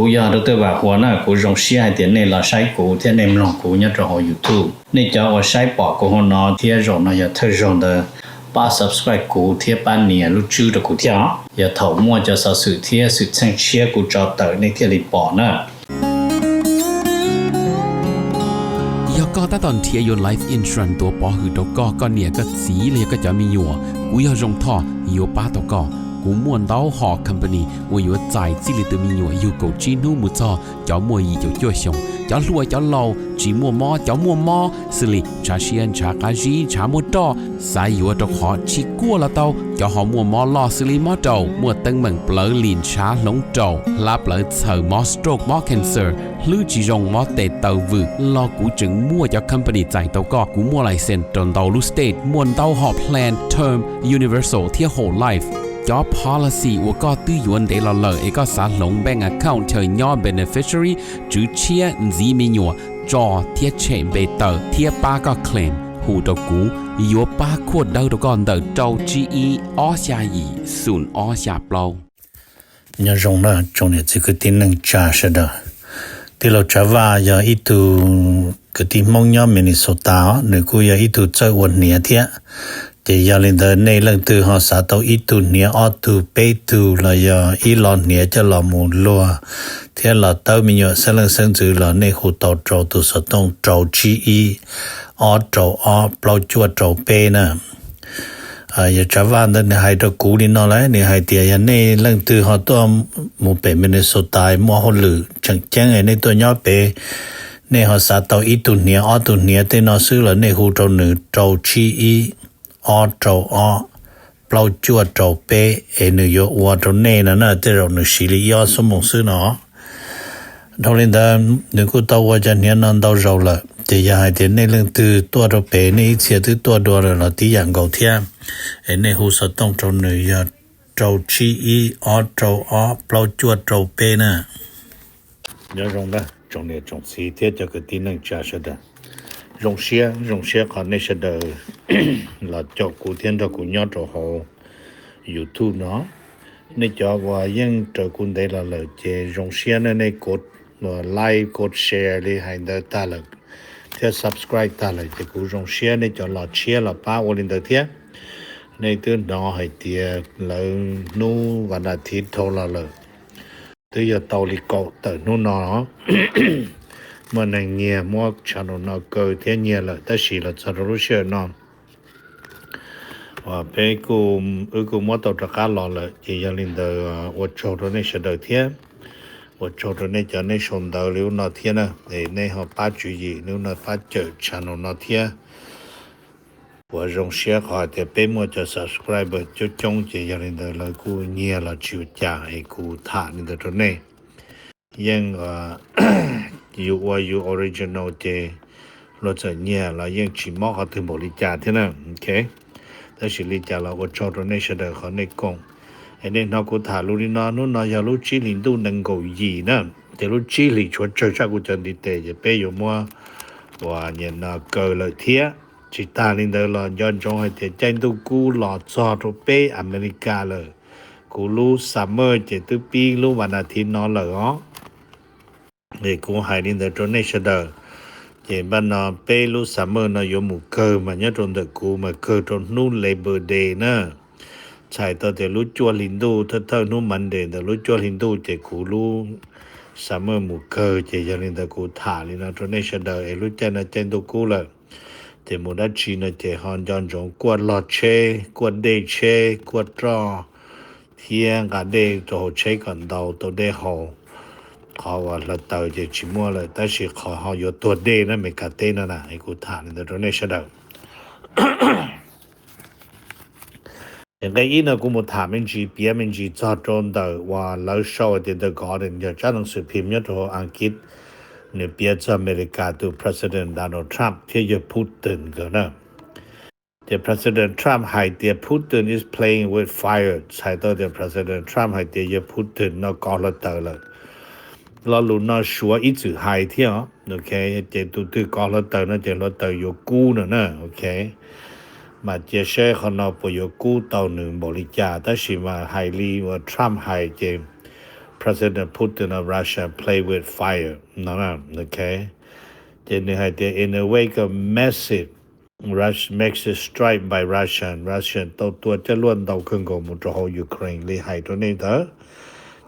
กูอยากรู้ตัวว่าหัวหน้ากูรงเสียเดี๋ยวนี้เราใช้กูที่ในลองกูเนี่ยจะหอ YouTube นี่จะว่าใช้ปอกกูหัวหน้าที่รงนะอย่าเธอรงเด้อป้า subscribe กูที่ป้าเนี่ยรู้ชื่อ的กูที่อย่าถอมั่วจะสสื่อที่สื่อแจ้งเชียกูจะเตอในที่รีปอนะก็ตอนเทียยน Life Insurance ตัวปอหือตก็เนี่ยก็สีเลยก็จะมีอยู่กูอยากรงท่ออยู่ป้าตก็กูม่วนเต้าหอ company 我有在这里的มีอยู่有够จีนูมุจอจะมัวอีจะจ่วยชงจะรวยจะเล่าจีมัวมอจะมัวมอสิลิชาเชียนชากาจีชามัวตอสายอยู่ตะขอชิกัวละเต้าจะหอมัวมอลอสิลิมอเต้ามัวตึงเหมือนเปลือลินชาหลงเต้าลาเปลือเสือมอสโตรกมอ cancer หรือจีรงมอเตเต้าวืลอกูจึงมัวจะ company ใจเต้าก็กูมัวไลเซนตนเต้าลูสเตทมวนเต้าหอ plan term universal ที่ whole life job policy 我ก็ตื้อยวนได้ละเลยเอกสารลง bank account เธอย่อ beneficiary จื้อเชียจีมีหยัวจอเทียเชมเบเตอร์เทียป้าก็ claim หูตะกูยัวป้าขวดเดาตะก่อนเดาเจ้า GE อ้อชายีศูนย์อ้อชาเปล่าอย่ารงนะจงเนี่ยจะคือที่นึงจ่าซะเด้อที่เราจะว่าอย่าอีตูคือที่มองย่อมินนิโซตาหรือกูอย่าอีตูเจ้าวันเนี่ยเทียจะยาลินเดในเรื่องตัวหาสาตอีตุเนี่ยออตูเปตูละยาอีลอนเนี่ยจะละมูลัวเทียละเต้ามีอยู่เสลังเซิงจือละในหูตอโจตุสตงโจจีอีออโจออเปล่าจวดโจเปนะอย่าจะว่าในให้ตะกูนี่นอเลยนี่ให้เตียในเรื่องตัวหาตัวหมู่เป็นมินนิโซตามัวฮอลือจังแจ้งในตัวย่อเปในหาสาตอีตุเนี่ยออตุเนี่ยเตนอซื้อละในหูโจหนึ่งโจจีอีออโจออเปล่าจวดโจเปนโยวัวโจเน่นะเตเราหนึ่งสิริยอสมงซื้อเนาะทอลินดาหนึ่งกูตัวว่าจะเนี่ยนันดาวเราละจะอยากให้เห็นในเรื่องตัวโจเปในเสียตัวตัวเราที่อย่างเก่าเทียในหูสต้องโจหนึ่งยาโจชีอีออโจออเปล่าจวดโจเปนะอย่าลงนะจงเนี่ยจงสีเทียจะคือที่นั่งจ่าเสด็จรงเสียขอในเสดอละจอกกูเทียนตะกูยอดโตโห YouTube เนาะในจอว่ายังเจอคุณได้ละเลยเจรงเสียในกดไลค์กดแชร์เลยให้ได้ตาเลยเทีย subscribe ตาเลยจะกูรงเสียในจอละเชียร์ละป้าวันเดเทียในตื่นนอให้เตียเลยนู่วันอาทิตย์โทรละเลยตัวอย่าเตาลิโกเตอนู่นเนาะมันในเงียมวกชานนเกิดเทียเงียละแต่สิละจะรู้เชื่อนอนว่าไปกูมอตตะกาลอละที่ยาลินเดอวดโชตในเสดเทียวดโชตในจะในชนเดลิวนอเทียนะในหอป้าจุยลิวนอป้าเจอชานนเทียว่ารงเสียขอแต่เป็นมัวจะ subscribe จุดจงที่ยาลินเดละกูเงียละชิวจ่าให้กูท่านี่เดตเน่ยังyou original เจเราจะเนี่ยเรายังชิมอกเขาถึงบริจาคที่นั่นโอเคแต่สิริจาเราก็ชอบในเสดเขาในกงไอ้เนี่ยนกูถาลูนี่นนู่นนอยาลูจิลินดูนังกูยีนะแต่ลูจิลิชวดเจ้ากูจะดีเตจะไปอยู่มัวว่าเนี่ยนเกิดเลยเทียจิตาลินเดอร์เราย้อนจงให้เตใจดูกูหลอดซอทุเปอเมริกาเลยกูรู้ซัมเมอร์เจตุปีรู้วันอาทิตย์นอนเลยอ๋อนี่กูหายลินเดอร์จนในเสดเจบันนอเปลูซัมเมอร์นอยมูเกอร์มันเนี่ยจนเดกูมาเกอร์จนนู่นเลเบอร์เดย์นะใช่ตอนเดรู้จัวลินดูเท่านู่นมันเดย์แต่รู้จัวลินดูเจกูรู้ซัมเมอร์มูเกอร์เจยาลินเดกูถ่าลินะจนในเสดรู้ใจนะเจนดูกูเลยเจมูดัชีนะเจฮอนจอนจงกวดลอดเชกวดเดเชกวดรอเทียงกับเดโตเชกันดาวตัวเดหอเขาว่าเราเตาจะชิมัวเลยแต่สิเขาเฮาอยู่ตัวเดนะไม่กะเตนะนะให้กูถามในตรงนี้ซะดอกอย่างไอ้นะกูมาถามมันจีเปียมันจีจอดนเดอว่าเราชอบเดอะการ์เดนจะหนังสือพิมพ์เนี่ยตัวอังกฤษเนี่ยเปียจากอเมริกาตัว President Donald Trump ที่จะพูดถึงกันนะThe President Trump ให้เดียPutin is playing with fire ใช่ตัว The President Trump ให้เดียพูดถึงนอกอลเตอร์เลยเรารู้น่าชัวร์อีจื่อหายเที่ยวโอเคเจตุตือกอลเตอร์นะเจลเตอร์อยู่กู้นะโอเคมาเจเช่เขาเราไปอยู่กู้ต่อหนึ่งบริจาคแต่สิมาไฮลีว่าทรัมป์ไฮเจ President Putin of Russia play with fire no okay then in a wake of massive Russia makes a strike by Russia ตัวจะล้วนเตาเครื่องของมุตรของยูเครนเลยให้ตัวนี้เถอะ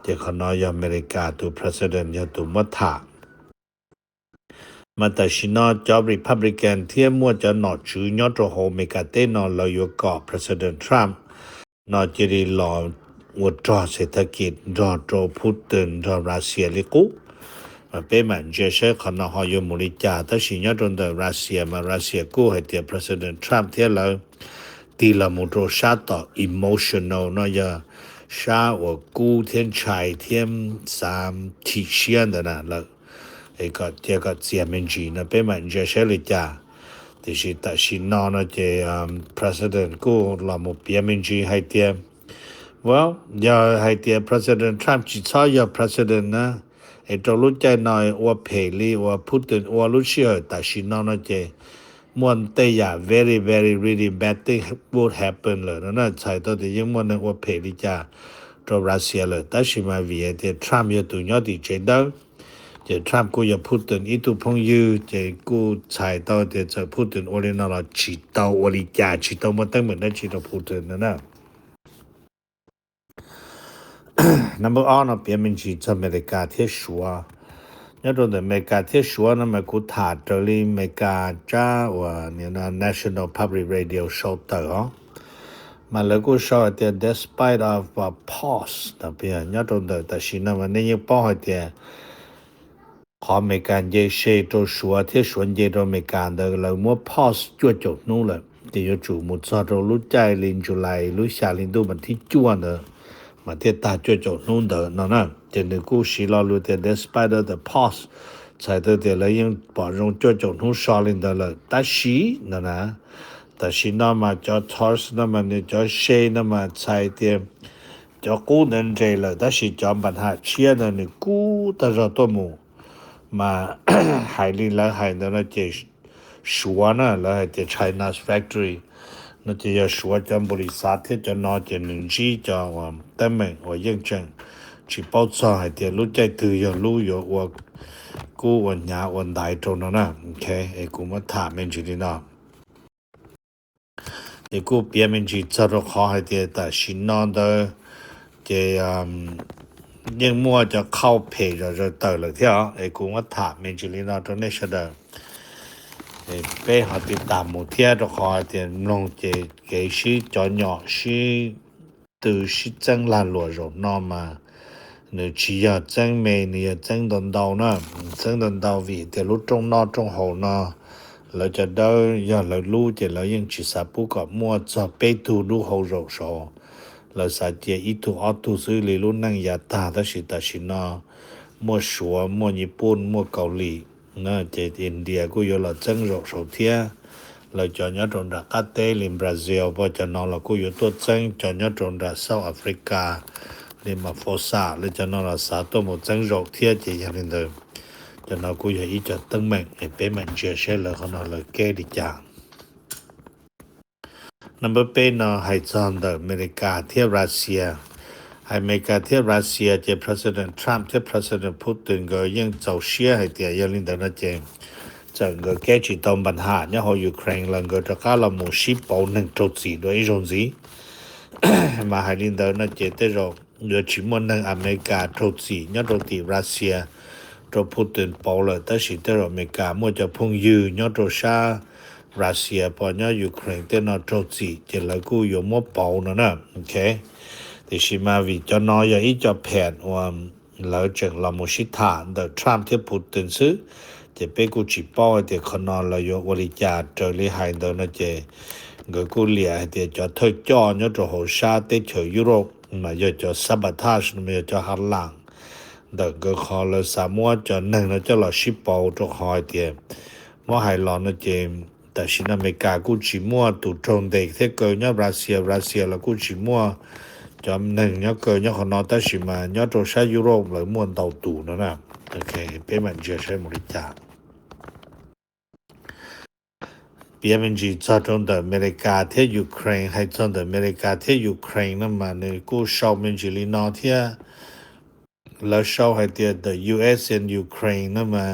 จะขนอยอเมริกาตัว President ยาตัวมัทามาแต่ชินอจอบ Republican เที่ยมัวจะหนอจื้อยอตรโฮเมกาเตนอลอยกอ President Trump นอจิริลอวดรอเศรษฐกิจรอโตพุตินรอรัสเซียลิกุมาเป็นมันเจเชขนอฮอยมุริจาแต่ชินอตรงเดรัสเซียมารัสเซียกู้ให้เตีย President Trump เที่ยเราตีละมุโตชาต่อ emotional นอยชาว่ากู้เทียนชัยเทียม3ที่เชียน的นะก็เจ้าก็เสียมันจีนะเป็นมันจะเชลิจาที่สิตัดสินนอเจpresident กูละมุเปียมันจีให้เตีย well อย่าให้เตีย president Trump จิตอย่า president นะไอ้ตัวรู้ใจหน่อยว่าเพลีว่าพูดถึงว่ารู้เชื่อตัดสินนอเจมวนเตย very very really bad thing would happen เลยนะใช่ตัวที่ยังมวนว่าเพลีจาตัวรัสเซียเลยแต่สิมาวิเต Trump อยู่ตัวยอดดีเจดเจ Trump กูอย่าพูดถึงอีตุพงยืเจกูใช้ต่อจะพูดถึงโอเลนอลฉีดต่อโอลิจาฉีดต่อมาตั้งเหมือนได้ฉีดต่อพูดถึงนะnumber 1นะเปียมินจีอเมริกาเที่ชัวยอดอเมริกาเที่ชัวนะมันกูถาดเลยอเมริกาจ้าว่าเนี่ยนะ National Public Radio Show ต่อมาแล้วกูชอบเตีย despite of pause นะเปียยอดแต่ชินะมันนี่ยังป้อให้เตียขออเมริกันเยเชตัวชัวที่สวนเยตัวอเมริกันเดเรามัว pause จวดจบนู่นเลยที่อยู่จู่มุดซอดเรารู้ใจลินจุไลรู้ชาลินดูมันที่จวนเดมาที่ตาจวดจบนู่นเดนั่นน่ะเจนกูสิเรารู้แต่ despite of the pause ใช้ตัวเดียวเรายังปอรงจวดจบนู่นชาลินเดเลยแต่ชีนั่นนะแต่ชีน่ามาจอทอร์สน่ามาเนี่ยจอเชน่ามาใช้เตียจอกูนั่นใจเลยแต่ชีจอมปัญหาเชียนั่นนี่กูแต่เราตัวมูมาหายลินแล้วหายนั่นเจชัวนะแล้วเจ China's factory นั่นเจชัวจำบริษัทที่จะนอเจหนึ่งจีจะว่าเต็มว่ายังจังจีป้อซ้ายเจรู้ใจตื่นยังรู้อยู่ว่ากูวันยาวันใดตรงนั้นนะโอเคไอ้กูมาถามมันจีนี่นะไอ้กูเปียมันจีจะรอขอให้เจแต่ชินนอนเดอเจยังมัวจะเข้าเพจจะเตอเลยเที่ยวไอ้กูว่าถามเมนจิลินาตัวนี้เสดไอ้ไปหาติดตามหมู่เที่ยวขอเตียนลงเจเกชิจอหยอชิตือชิจังลานหลวงนอมาเนื้อชียจังเมเนี่ยจังดนดาวนะจังดนดาววีแต่รู้ตรงนอตรงหัวนะเราจะได้อย่าเรารู้เจเรายังชิสาปุกับมัวจะไปดูรู้หัวเราโซเราสาเจอีตุออตุซื้อเลยรุ่นนั่งยาตาแต่ชินามัวชัวมัวญี่ปุ่นมัวเกาหลีนะเจอินเดียกูอยู่เราจังรกโซเทียเราจอดยอดตรงรักเตลิมบราซิลพอจะนอนเรากูอยู่ตัวจังจอดยอดตรงรักเซาท์แอฟริกาลิมาโฟซาเลยจะนอนเราสาตัวหมดจังรกเทียเจอย่างนี้เดิมจะนอนกูอยู่อีจอดตั้งแม่งไอ้เป็นมันเชื่อเชื่อเลยเขานอนเลยแก้ดิจ่าnumber 8นะให้จอนเดอเมริกาเที่ยวรัสเซียให้อเมริกาเที่ยวรัสเซียเจ President Trump เที่ยว President Putin ก็ยังเจ้าเชียให้เตียยังลินเดอร์เจจังก็แก้จิตตอมปัญหาเนี่ยเขายูเครนลังก็จะก้าละมูชิปเอา1จุด4ด้วยรงสีมาให้ลินเดอร์นะเจเตโรเดือชิมอนในอเมริกาจุด4เนี่ยโดติรัสเซียตัวพูตินเปาเลยแต่สิเตอร์อเมริกามัวจะพงยืเนี่ยตัวชารัสเซียพอเนี่ยยูเครนเต้นเอาโจทย์เจแล้วกูอยู่มั่วเปานะโอเคแต่ชิมาวิจะน้อยอีจะแผนว่าแล้วจากลามุชิตาเดทรัมป์ที่พูดถึงซื้อจะไปกูจีป้อเดี๋ยวคนนอนเราอยู่บริจาคเจอเลยหายเดินนะเจก็กูเลียเดี๋ยวจะเธอจ่อเนี่ยจะหัวชาเตเฉยยุโรปมาเยอะจะซับทาชมาเยอะจะหันหลังเด็กก็ขอเลยสามวันจะหนึ่งแล้วจะรอชิปเปาจะหอยเดี๋ยวว่าหายร้อนนะเจแต่ชินอเมริกากูชิมัวตุตรงเด็กที่เกิดเนี่ยรัสเซียแล้วกูชิมัวจำหนึ่งเนี่ยเกิดเนี่ยคนนอแต่ชิมาเนี่ยตัวใช้ยุโรปหรือมวนเตาตูนะโอเคเป็นมันเจอใช้บริจาคเปียมันจีจะตรงแต่อเมริกาที่ยูเครนให้ตรงแต่อเมริกาที่ยูเครนนั่นมาเนี่ยกูชอบมันจีลีนอที่ แล้วชอบให้เดีย the U.S. and Ukraine นั่นมา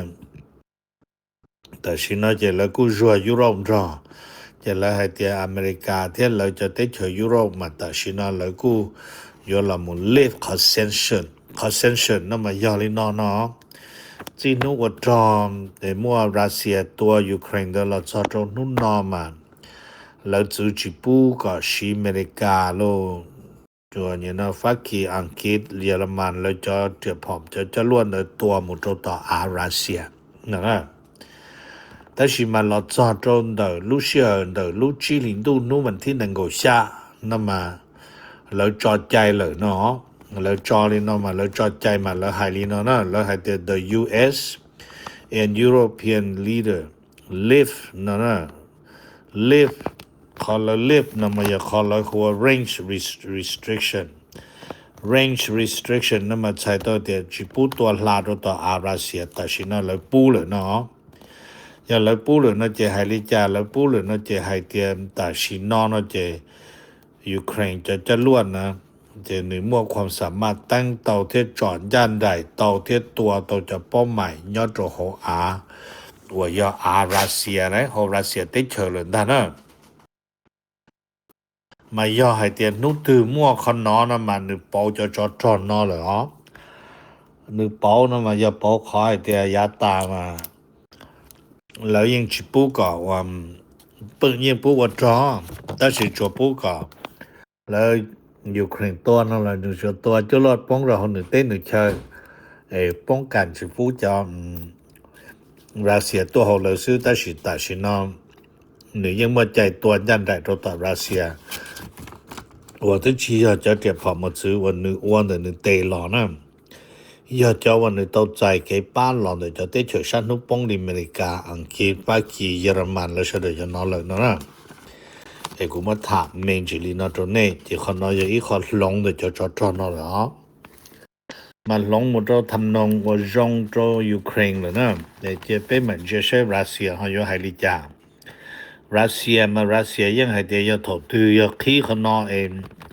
แต่ชินจะแล้วกูรัวยุโรปรอจะแล้วให้เดียอเมริกาที่เราจะได้เจอยุโรปมาแต่ชินแล้วกูยอละมุน live concession นั่นมายอลินอเนาะจีนูว่าจอมแต่มัวรัสเซียตัวยูเครนเดเราจะจงนู่นนอมาแล้วจูจิปูก็ชีอเมริกาโลตัวเนี่ยนะฟักกี้อังกฤษเยอรมันแล้วจะผมจะล้วนในตัวมุดต่ออารัสเซียนะแต่是嘛老早中的路线的路基领度นู่นมันที่能够下那么เราจอดใจเลยเนาะเราจอเลยเนาะมาเราจอดใจมาเราหายลีเนาะนะเราหาย the U.S. and European leader live นะ live ขอเรา live นะมาอย่าขอเราหัว range restriction นั่นมาใช้ตัวเดียวจีปูตัวลาตัวอาราเซียแต่ชินะเราปูเลยเนาะอย่าเราปูเลยนะเจให้ลิจาเราปูเลยนะเจให้เตรียมแต่ชินอนะเจยูเครนจะล้วนนะจะหนึ่งมั่วความสามารถตั้งเตาเทียจอดย่านใดเตาเทียตัวเตาจะป้อมใหม่ยอดโจโหอาว่ายออารัสเซียนะโฮรัสเซียติเชอร์เลยด้านนะมายอให้เตียนนุตือมั่วคนนอนะมาหนึ่งเปาจะจอดนอเลยอ๋อหนึ่งเปานะมายอเปาขอให้เตียยาตามาแล้วยังชิปูก่อว่าเปิดยังปูว่าจอแต่สิจปูก่อแล้วยูเครนตัวนั่นแหละหนึ่งตัวจะรอดป้องเราหนึ่งเต้นหนึ่งเชยป้องกันชิปูจอรัสเซียตัวเขาเลยซื้อแต่สิน้องหนึ่งยังมาใจตัวยันได้ตัวต่อรัสเซีย我的妻要叫点跑么子，我女我的女对了呢，要叫我女都在给巴了的，叫得去山东帮里美加、安基、巴基、เยอรมันแล้วเฉยๆจะนอนเลยนะไอ้กูมาถามเมนจิลีนอตัวนี้ที่คนน้อยอีกคนลงเดี๋ยวจะจอดนอนเลยอ๋อมันลงหมดเราทำนองว่าจงโจยูเครนเลยนะเดี๋ยวจะเป็นเหมือนจะใช้รัสเซียเขาอยู่ไฮริจารัสเซียยังให้เดียถบตือยขี้คนนอเอง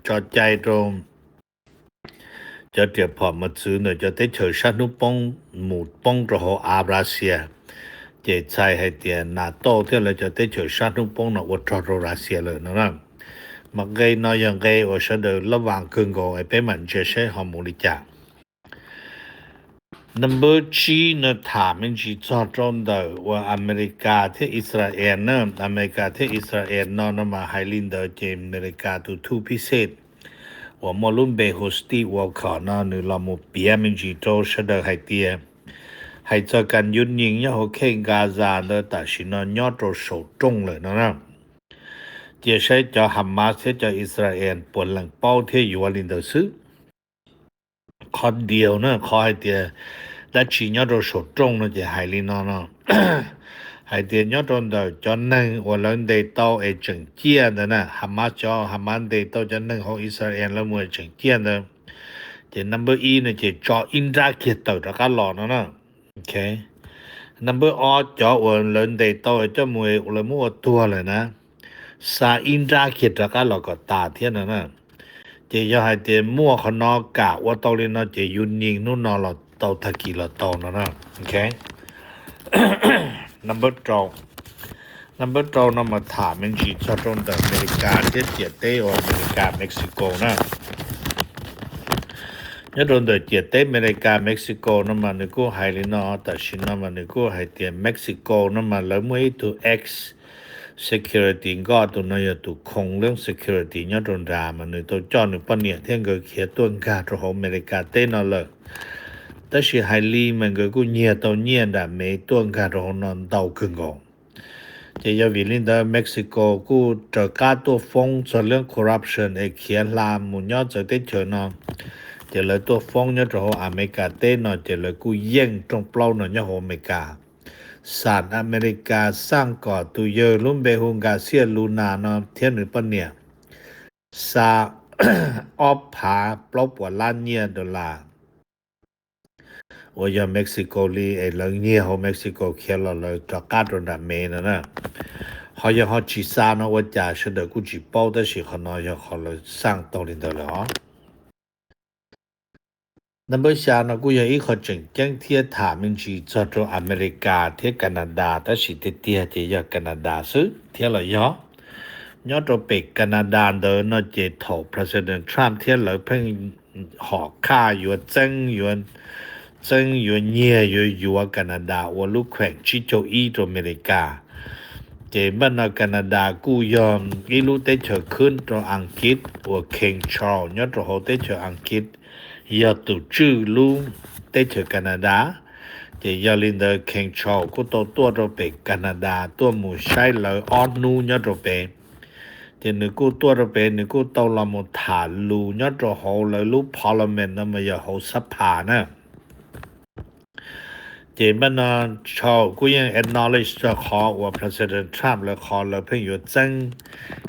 จอดใจตรงจะเดี๋ยวพอมาซื้อเนี่ยจะได้เฉยชันนุป้องหมู่ป้องตัวอารัสเซียเจใช้ให้เดียนาโต้ที่เราจะได้เฉยชันนุป้องเนาะว่าจอดรัสเซียเลยนะมาเกยน้อยยังเกยว่าเสด็จระหว่างกึ่งก็ไอ้เป็นเหมือนจะใช้ฮอร์โมนิจ่าNumber 7呢，他们去做中的ว่าอเมริกาที่อิสราเอลนะอเมริกาที่อิสราเอลเนาะมาให้ลินเดอร์เจมอเมริกาตัวทูพิเศษว่ามาลุ่มเบโฮสตีว่าขอเนาะนี่เรามุเปียมันจีโตเสดให้เตียให้เจอกันยุ่งยิงเนี่ยเขาเข่งกาซาเนอะแต่ชินยอดโตโฉจงเลยนะเจ้าใช้จะฮัมมาสที่จะอิสราเอลปวดหลังเป้าที่อยู่ลินเดอร์ซื้อคนเดียวนะขอให้เตียแต่ชีนยอดโฉจงนะจะให้ลินเนาะให้เตียนยอดโตจนนึงว่าเราได้โตจังเจียนนะฮัมมาสฮัมมันได้โตจนนึงของอิสราเอลแล้วมัวจังเจียนนะจะ number 1นะจะจออินทราเกียรติตระกันหล่อนะโอเค number 2จอว่าเราได้โตจะมัวเรามัวตัวเลยนะซาอินทราเกียรติกันหล่อก็ตาเทียนนะจะ要ให้เตียมัวขนอกะว่าโตเลยนะจะยุนยิงนู่นนอเราโตตะกี้เราโตนะโอเค number 2那么他们去着重的อเมริกาที่เจียเต้อเมริกาเม็กซิโกนะยอดเดือดเจียเต้อเมริกาเม็กซิโกนั่นมันนึกว่าไฮลินอแต่ชินนั่นมันนึกว่าไฮเตียเม็กซิโกนั่นมันแล้วเมื่อตัว X security ก็ตัวนั้นอยู่ตัวคงเรื่อง security ยอดรามันนึกตัวจอนึกปนเนี่ยที่เกิดเขียนตัวการของอเมริกาเต้นั่นเลยแต่是ไฮลีมันก็กูเนี่ยตัวเนี่ยแต่ไม่ตัวการของนอนเตาขึ้นก่อนจะ要วิลินเดอร์เม็กซิโกกูจะการตัวฟงส่วนเรื่อง corruption ไอ้เขียนลามมุนยอดจะได้เจอเนาะจะเลยตัวฟงเนี่ยจะของอเมริกาเต้เนาะจะเลยกูเย่งตรงเปล่าเนาะเนี่ยของอเมริกาศาลอเมริกาสร้างก่อตัวเยอะลุ่มเบฮุงกาเซียลูนาเนาะเทียนหรือปะเนี่ยซา ออฟผาปลบกว่าล้านเนี่ยดอลลาร์我要เม็กซิโกลีไอ้เรื่องเนี่ยของเม็กซิโกเขียนเราเลยจะการตรงนั้นเมนนะเขา要เขาจีซ่าเนาะว่าจะ是的กูจี包的是เขาเนาะ要เขาเลยสร้างตัวลินเดอร์เลย number 3นะกูอยากอีขอจึงแจ้งเทียถามมันจีจอดอเมริกาเทียแคนาดาแต่สิเตียจะอยากแคนาดาซึเทียละยอยอดตัวเป็กแคนาดาเดินเจถอ President Trump เทียเลยเพิ่งหอกค่าอยู่จังอยู่เนี่ยอยู่แคนาดาว่าลูกแขวงชิโจอีตัวอเมริกาเจบันแคนาดากูยอมอีลูเตเชขึ้นตัวอังกฤษว่า King Charles ยอดตัวโฮเตเชอังกฤษยอดตัวชื่อลูเตเชแคนาดาเจยอลินเดอร์ King Charles กูตัวเป็กแคนาดาตัวหมู่ใช้เลยออดนูยอดตัวเป็กนึกูตัวระเปนึกูตอลามถาลูยอดโหเลยลูพาร์ลิเมนต์นะมายาโหสภานะเจบันชอกูยัง acknowledge จะขอว่า President Trump เลยขอเลยเพิ่งอยู่จัง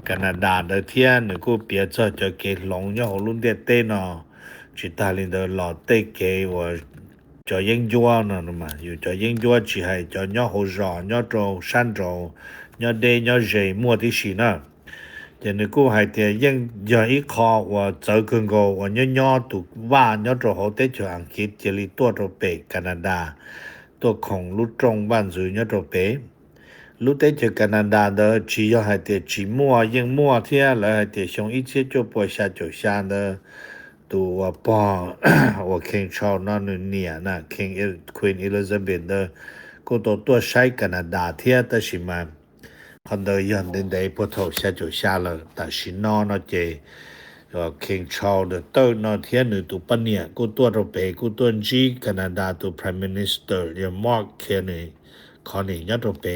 แคนาดาเดเทียนึกูเปียจะเกลงยาโหลุนเดเตนะจิตาลินเดลอเตเกว่าจะยังจัวนะมาอยู่จะยังจัวจิให้จะยาโหรอยาโตชันโตยาเดยาเจมัวที่สินะจะนึกูให้เตียยังอย่าอีคอว่าเจอกันก็ว่าย่อตุว่ายอดโหเตจอังกฤษจะลีตัวโรเปแคนาดาตัวของลุตรงบ้านสุยอดโรเปลุเตจแคนาดาเดจียอให้เตียจีมัวยังมัวเทียเลยให้เตียชงอีเชจปวยชาจชาเดตัวปอว่า King Charles นั่นเนี่ยนะ King Queen Elizabeth เดก็ตัวใช้แคนาดาเทียตชิมาคนเดียนได้พอทอชาจชาละแต่สินอเจKing Charles เตอร์นอเทียนตุปเนี่ยกูตัวโรเปกูตัวจีแคนาดาตัว Prime Minister ยมาร์คเคนี่คอนี่ยอดโรเป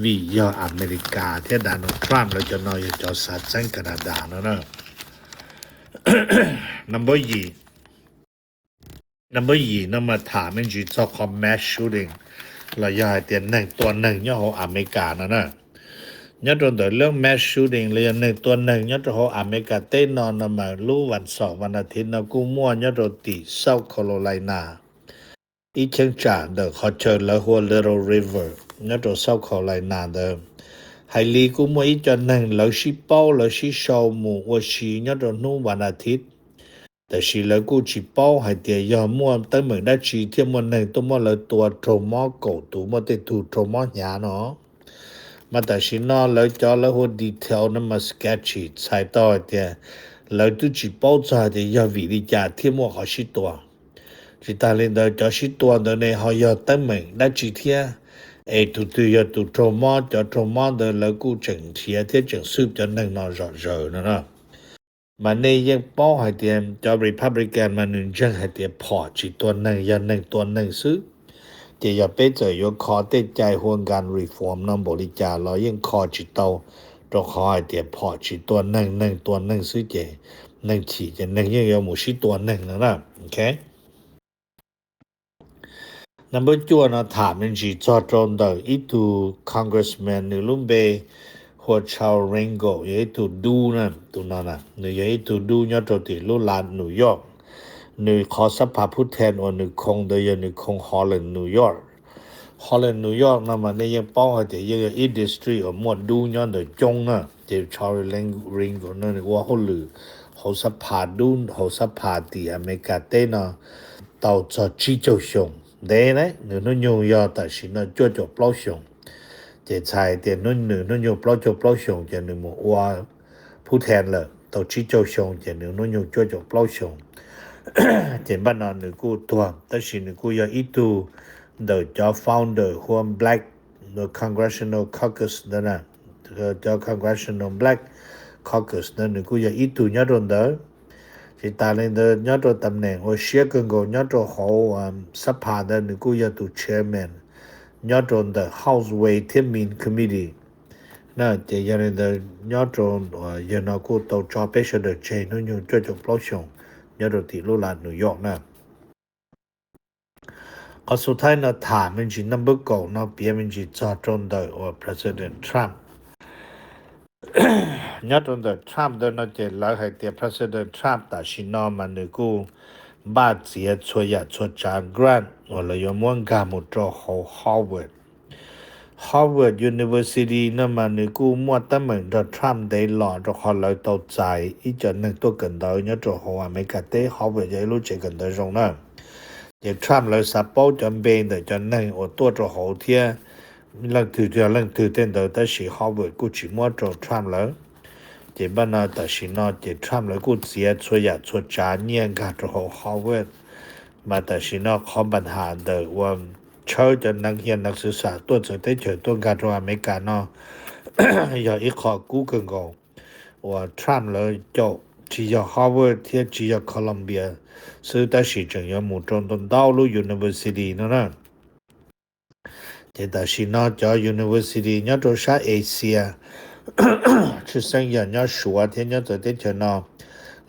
วิยออเมริกาเทียดานทรัมป์แล้วจะนอยจะสัตว์แซงแคนาดานะnumber 2นำมาถามมันจีจะคอมแมสชูติ้งแล้วยาเตียนตัวหนึ่งยออเมริกานะยอดเรื่อง mass shooting เลยหนึ่งตัวหนึ่งยอดของอเมริกาเต้นอนมารู้วันเสาร์วันอาทิตย์นะกูมั่วยอดติ South Carolina อีเชียงจ่าเดอเขาเจอแล้วหัว Little River ยอด South Carolina เดอไฮลีกูมั่วอีจนหนึ่งแล้วชิเป้าแล้วชิชาวมูว่าชิยอดนู้วันอาทิตย์แต่ชิแล้วกูชิเป้าให้เตียยอมมั่วตั้งเหมือนได้ชิเที่ยมวันหนึ่งตัวมั่วเลยตัวโทรมอโกตัวมั่วติดถูโทรมอหยาเนาะมาแต่ชินอแล้วจอแล้วหัวดีเทลนั้นมาสเก็ตชีใส่ต่อเดียแล้วตุจิป้าจ่าเดียวิริจาที่มัวเขาชิตัวจิตาลินเดอจะชิตัวเดในเขาอยากตั้งเหมือนได้จีเทียตุอยากตุโทรมาจะโทรมาเดแล้วกูจึงเทียที่จึงสืบจะนั่งนอนรอเจอนะมันในยังป้าให้เดียจะ Republican มันนึงจังให้เดียพอจิตัวนั่งยันนั่งตัวนั่งซื้อจะอย่าไปเจอยขอเต็ใจห่วงการ reform นำบริจาคเรายังขอจิตเตาตัวขอให้เดียพอจิตตัวนั่งตัวนั่งซื้อเจนั่งฉีจะนั่งยัง有หมู่ชิตัวนั่งนะโอเค number 2นะถามมันจีจอดตรงเดออีตู congressman นึลุมเบหัวชาวเรงโกยตูดูนะตัวนั้นนะนึยตูดูยอดตัวติลุลานนิวยอร์กนึขอสภาผู้แทนว่านึคงเดียนึคงฮอลแลนด์นิวยอร์กHolland New York นะมันเนี่ยป้องให้เดี๋ยวindustry or หมดดูย้อนเดี๋ยวจงนะเดี๋ยว Charlie Ring ก็นั่นว่าเขาหรือเขาสภาดูเขาสภาที่อเมริกาเต้นะต่อจะชี้เจ้าชงเด้นะหนึ่งนิวยอร์กแต่สินะจ่อปล้อชงเดี๋ยวใช้เดี๋ยวหนึ่งปล้อชงจะหนึ่งว่าผู้แทนเลยต่อชี้เจ้าชงจะหนึ่งจ่อปล้อชงเดี๋ยวบ้านนั้นหนึ่งกูตัวแต่สิหนึ่งกูอยากอีตูthe job founder who black the congressional caucus นั่นน่ะ the congressional black caucus นั่นกูอยากอีตุยอดเดอสิตาเลนเดอยอดตำแหน่งโอเชียกันก็ยอดเขาสภาเดนกูอยากตุ chairman ยอดเดอ House Ways Committee น่ะจะยันเดอยอดยันกูตัว job special เดอเจนอยู่จ่อปลอชงยอดที่ลุลานนิวยอร์กน่ะก็สุดท้ายนะถามมันจีนัมเบอร์9นะเปียมันจีจอดตรงเดอว่า President Trump ยอดตรงเดอ Trump เดินนะเจแล้วให้เตีย President Trump แต่ชินอมันนึกูบาดเสียช่วยจาก grant ว่าเลยยมวนกามุตรโฮ Harvard Harvard University 那么你估摸得门的 Trump 的老着好来到在一整能多更到一做好啊没个的 Harvard 一路这更的中了也 Trump 来撒包准备的就能我多着好天lần thứ tên đầu ta sĩ Harvard cũng chỉ mua cho Trump了chỉ bắt nó ta sĩ nó chỉ Trump了cũng只做呀做trả nhiên cả cho Harvard mà ta sĩ nó không bản hạn的我chơi cho năng hiện năng sự xã tôi sẽ tới chơi tôi cả cho America nó giờ ít khó cú cần cầu và Trump là cho chỉ cho Harvard thì chỉ cho Columbia sự ta sĩ chẳng có một trong tuần đào lưu University nữa nè thì ta sĩ nó cho University nhớ cho sát Asia chứ sang giờ nhớ sủa thì nhớ tới chơi nó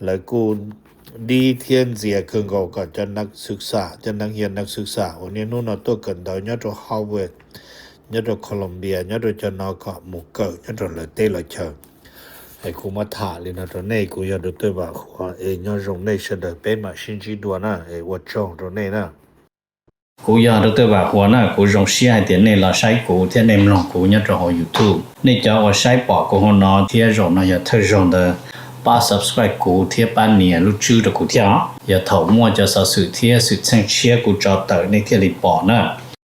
lại cú đi thiên dìa cường cầu cả cho năngศึกษา cho năng hiện năngศึกษา วันนี้นู่นตัวเกินดาวnhớ cho Harvard nhớ cho Columbia nhớ cho nó có một cỡ nhớ cho là tê là chờ hay cũng mà thả lên nó cho này cũng giờ được tôi bảo nhớ dùng này sẽ được bé mà xin chỉ đùa nè vật trồng cho này nè cũng giờ được tôi bảo của nó cũng dùng xe hai tiền này là sai của thế này nó cũng nhớ cho họ YouTube này cho họ sai bỏ của họ nó thì rồi nó giờ thay dùng được ba subscribe của thiết ban nè lúc chưa được của theo giờ thầu mua cho sự thiết sự sang chia của cho tới này thiết bị bỏ nữa